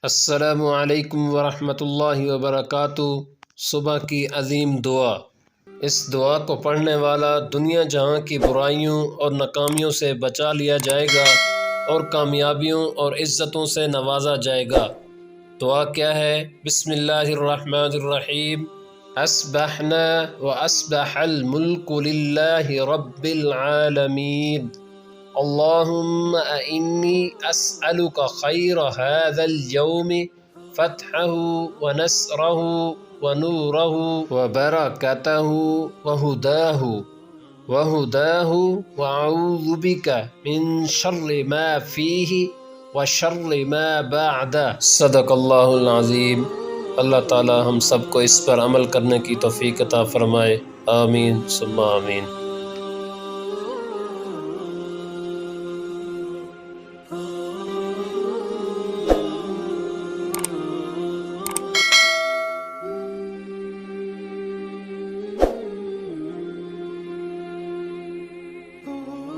السلام علیکم ورحمۃ اللہ وبرکاتہ۔ صبح کی عظیم دعا۔ اس دعا کو پڑھنے والا دنیا جہاں کی برائیوں اور ناکامیوں سے بچا لیا جائے گا اور کامیابیوں اور عزتوں سے نوازا جائے گا۔ دعا کیا ہے؟ بسم اللہ الرحمن الرحیم۔ اصبحنا واصبح الملک للہ رب العالمین۔ اللهم إني أسألك خير هذا اليوم فتحه ونصره ونوره وبركته وهداه وأعوذ بك من شر ما فيه وشر ما بعده۔ صدق اللہ العظیم۔ اللہ تعالی ہم سب کو اس پر عمل کرنے کی توفیق عطا فرمائے، آمین ثم آمین۔